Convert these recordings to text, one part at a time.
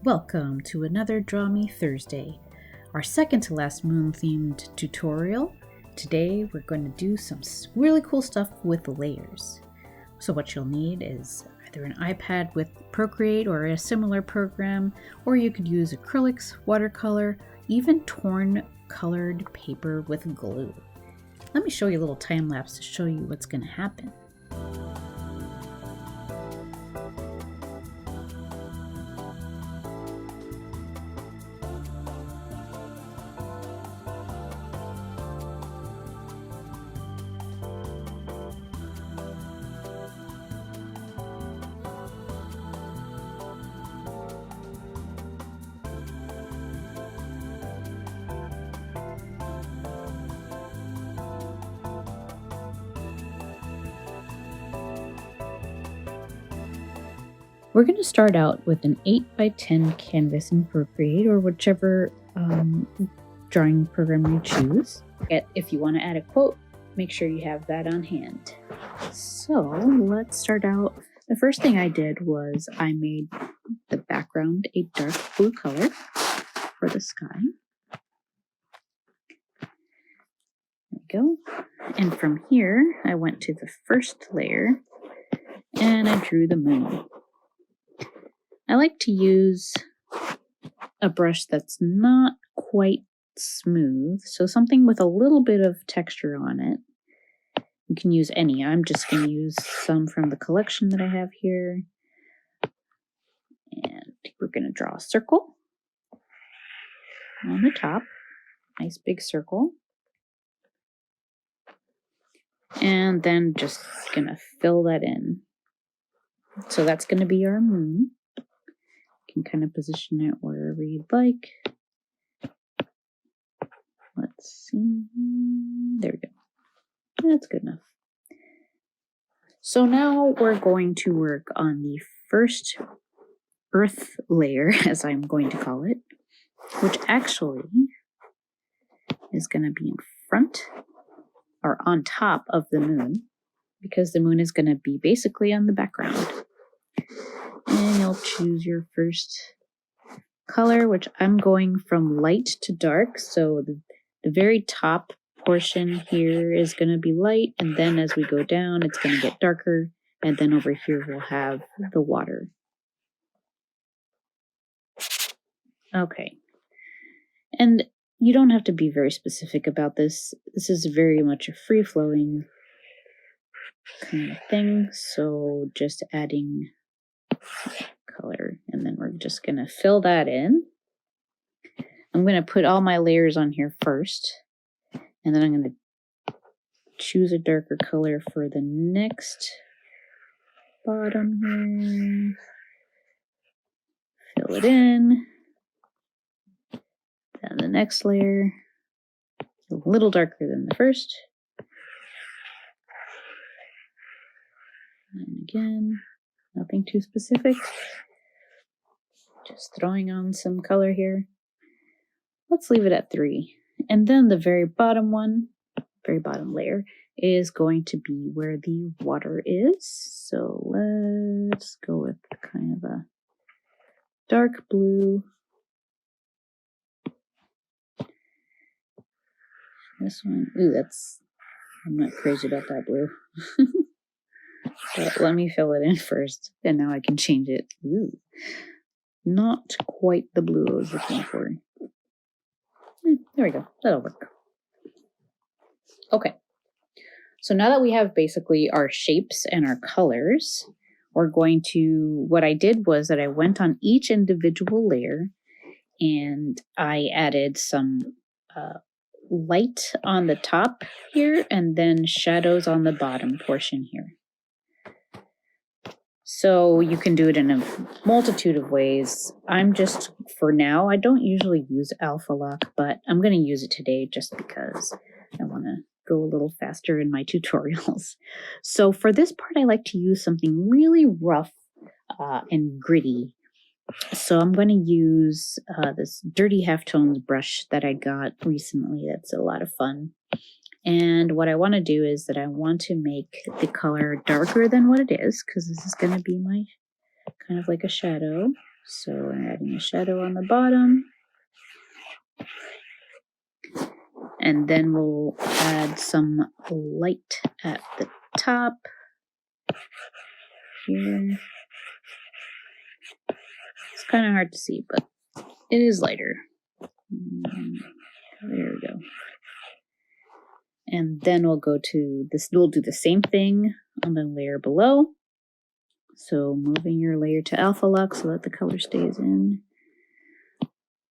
Welcome to another Draw Me Thursday, our second to last moon-themed tutorial. Today we're going to do some really cool stuff with layers. So what you'll need is either an iPad with Procreate or a similar program, or you could use acrylics, watercolor, even torn colored paper with glue. Let me show you a little time lapse to show you what's going to happen. We're going to start out with an 8x10 canvas in Procreate or whichever drawing program you choose. If you want to add a quote, make sure you have that on hand. So let's start out. The first thing I did was I made the background a dark blue color for the sky. There we go. And from here, I went to the first layer and I drew the moon. I like to use a brush that's not quite smooth, so something with a little bit of texture on it. You can use any. I'm just going to use some from the collection that I have here. And we're going to draw a circle on the top. Nice big circle. And then just going to fill that in. So that's going to be our moon. You can kind of position it wherever you'd like. Let's see. There we go. That's good enough. So now we're going to work on the first earth layer, as I'm going to call it, which actually is going to be in front or on top of the moon, because the moon is going to be basically on the background. And you'll choose your first color, which I'm going from light to dark. So the very top portion here is going to be light, and then as we go down, it's going to get darker, and then over here we'll have the water. Okay. And you don't have to be very specific about this. This is very much a free-flowing kind of thing, so just adding color, and then we're just going to fill that in. I'm going to put all my layers on here first, and then I'm going to choose a darker color for the next bottom here. Fill it in. Then the next layer, a little darker than the first. And again, nothing too specific. Just throwing on some color here. Let's leave it at 3. And then the very bottom layer is going to be where the water is. So let's go with kind of a dark blue. This one, I'm not crazy about that blue. But let me fill it in first, and now I can change it. Ooh, not quite the blue I was looking for. There we go. That'll work. Okay. So now that we have basically our shapes and our colors, what I did was that I went on each individual layer and I added some light on the top here and then shadows on the bottom portion here. So you can do it in a multitude of ways. For now, I don't usually use Alpha Lock, but I'm going to use it today just because I want to go a little faster in my tutorials. So for this part, I like to use something really rough and gritty. So I'm going to use this Dirty Halftones brush that I got recently. That's a lot of fun. And what I want to do is that I want to make the color darker than what it is, because this is going to be my kind of like a shadow. So we're adding a shadow on the bottom. And then we'll add some light at the top here. It's kind of hard to see, but it is lighter. There we go. And then we'll go to this, we'll do the same thing on the layer below. So moving your layer to alpha lux so that the color stays in.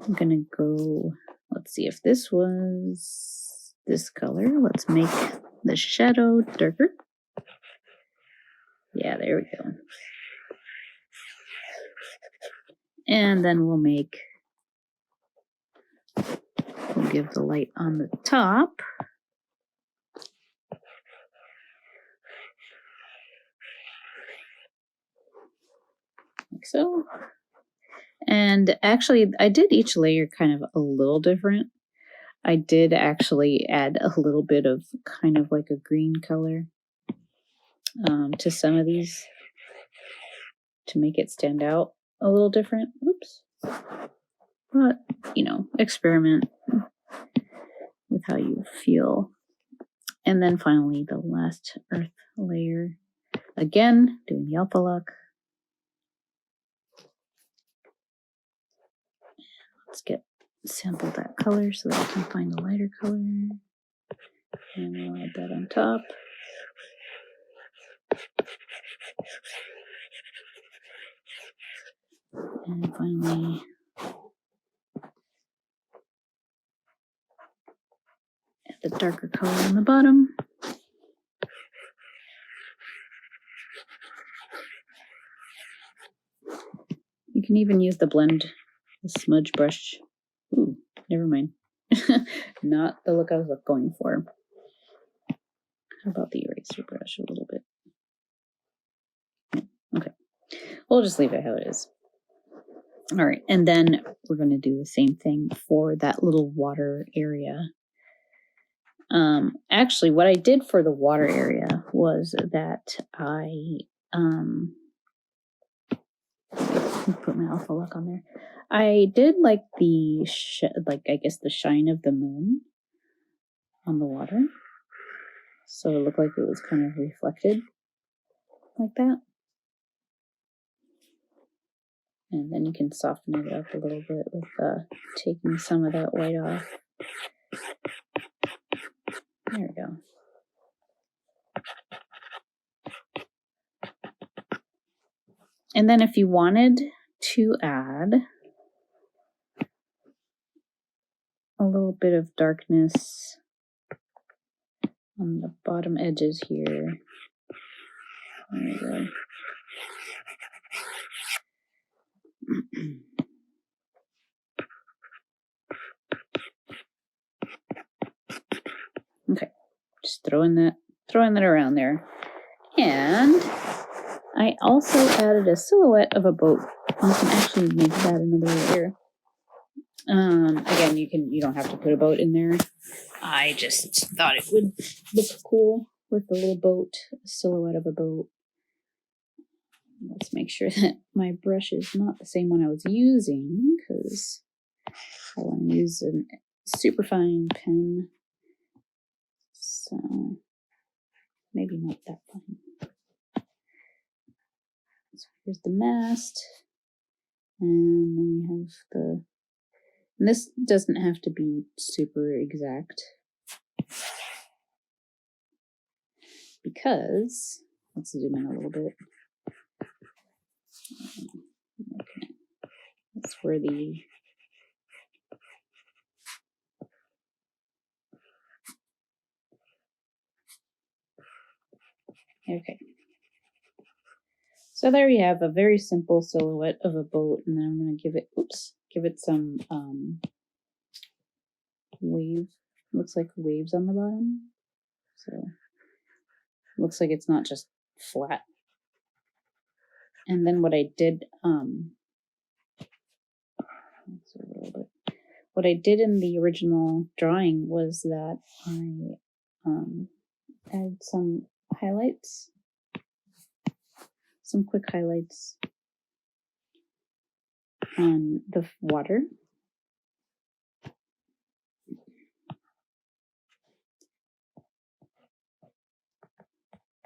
I'm gonna go, let's see if this was this color. Let's make the shadow darker. Yeah, there we go. And then we'll give the light on the top. Like so. And actually, I did each layer kind of a little different. I did actually add a little bit of kind of like a green color to some of these to make it stand out a little different. Oops. But, you know, experiment with how you feel. And then finally, the last earth layer. Again, doing the alpha lock. Let's sample that color so that we can find a lighter color. And we'll add that on top. And finally, add the darker color on the bottom. You can even use the smudge brush. Ooh, never mind. Not the look I was going for. How about the eraser brush a little bit? Okay, we'll just leave it how it is. All right, and then we're going to do the same thing for that little water area. Actually, what I did for the water area was that I put my alpha lock on there. I did like the I guess the shine of the moon on the water, so it looked like it was kind of reflected like that. And then you can soften it up a little bit with taking some of that white off. There we go. And then if you wanted to add a little bit of darkness on the bottom edges here. There we go. Okay, just throwing that around there. And I also added a silhouette of a boat. You can actually make that another layer. Again, you don't have to put a boat in there. I just thought it would look cool with the little boat, a silhouette of a boat. Let's make sure that my brush is not the same one I was using, because I want to use a super fine pen. So maybe not that fine. So here's the mast. And then we have and this doesn't have to be super exact, because, let's zoom in a little bit. Okay. That's where okay. So there you have a very simple silhouette of a boat, and then I'm going to give it some looks like waves on the bottom. So looks like it's not just flat. And then what I did, what I did in the original drawing was that I added some highlights, some quick highlights on the water.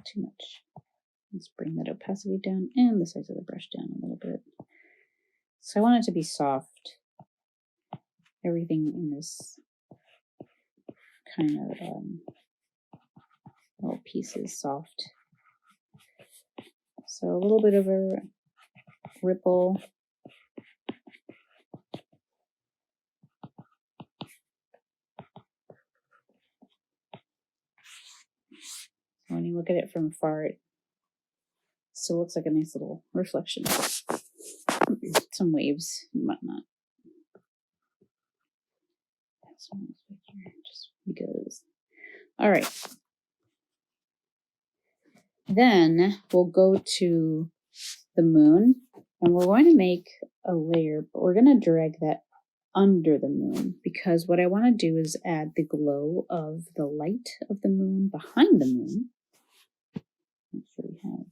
Too much. Let's bring that opacity down and the size of the brush down a little bit. So I want it to be soft. Everything in this kind of little piece is soft. So a little bit of a ripple. When you look at it from afar, it still looks like a nice little reflection. Some waves and whatnot. Just because. All right. Then we'll go to the moon, and we're going to make a layer, but we're going to drag that under the moon, because what I want to do is add the glow of the light of the moon behind the moon. Make sure we have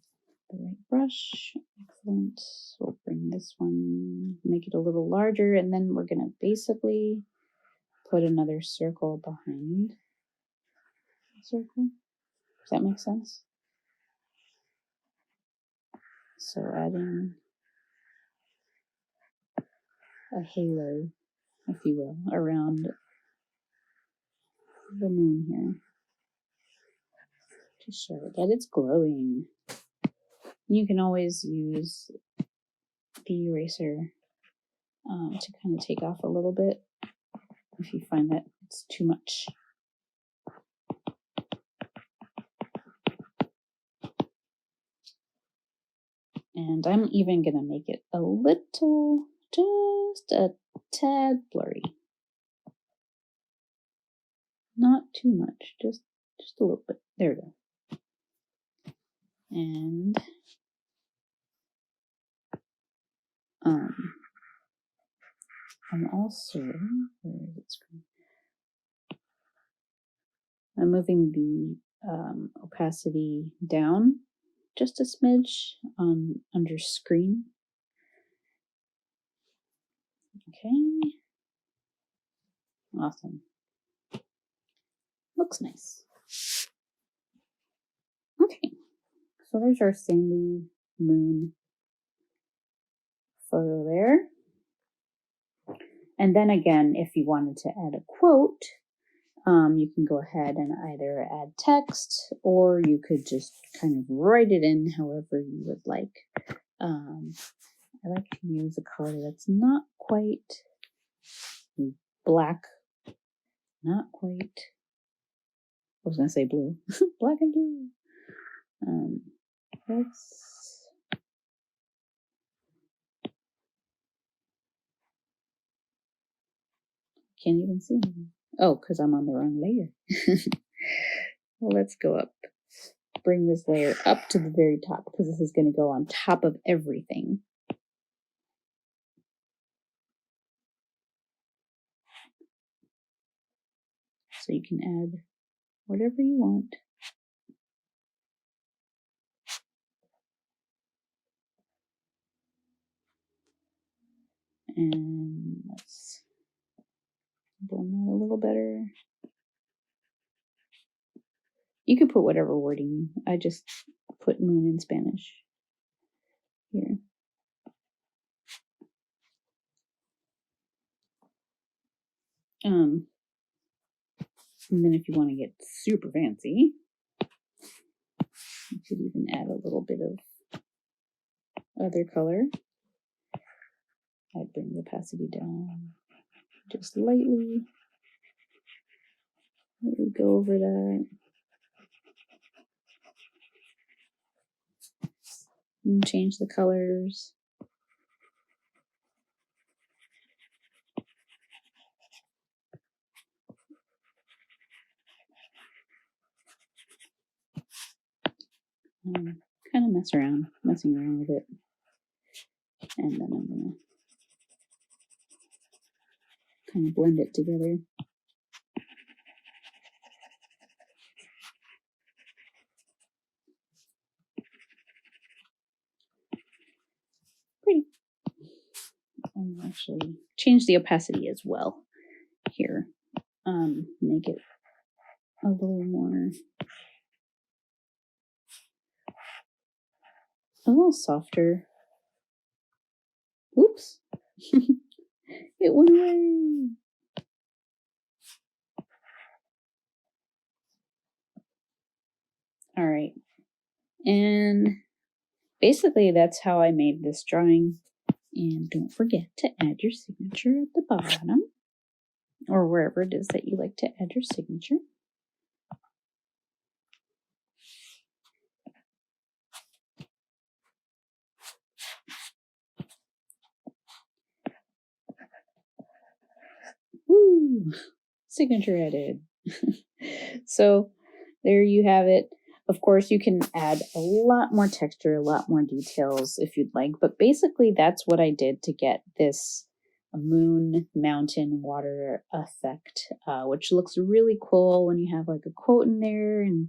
the right brush. Excellent. We'll bring this one, make it a little larger, and then we're going to basically put another circle behind the circle. Does that make sense? So adding a halo, if you will, around the moon here to show that it's glowing. You can always use the eraser to kind of take off a little bit if you find that it's too much. And I'm even going to make it a little, just a tad blurry. Not too much, just a little bit. There we go. And I'm also, where is it screen? I'm moving the opacity down just a smidge under screen. Okay. Awesome. Looks nice. Okay. So there's our sandy moon photo there. And then again, if you wanted to add a quote, you can go ahead and either add text, or you could just kind of write it in however you would like. I like to use a color that's not quite black, not quite, I was going to say blue, black and blue. Let's, can't even see anything. Oh, because I'm on the wrong layer. Well, let's go up. Bring this layer up to the very top, because this is going to go on top of everything. So you can add whatever you want. And let's blend that a little better. You could put whatever wording. I just put moon in Spanish here. And then if you want to get super fancy, you could even add a little bit of other color. I'd bring the opacity down just lightly. Let me go over that. And change the colors. Kind of messing around with it. And then I'm going to kind of blend it together. Pretty. And actually change the opacity as well here. Make it a little softer. Oops. It went away. All right. And basically that's how I made this drawing. And don't forget to add your signature at the bottom, or wherever it is that you like to add your signature. Woo! Signature added. So there you have it. Of course, you can add a lot more texture, a lot more details if you'd like, but basically that's what I did to get this moon, mountain, water effect, which looks really cool when you have like a quote in there and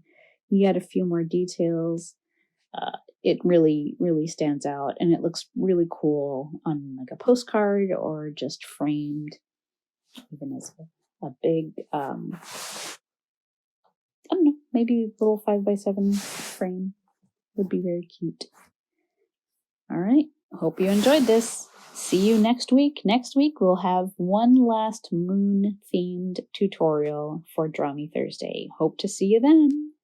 you add a few more details. It really, really stands out, and it looks really cool on like a postcard or just framed, even as a big, I don't know, maybe a little 5x7 frame would be very cute. All right, hope you enjoyed this. See you next week. Next week, we'll have one last moon-themed tutorial for Draw Me Thursday. Hope to see you then.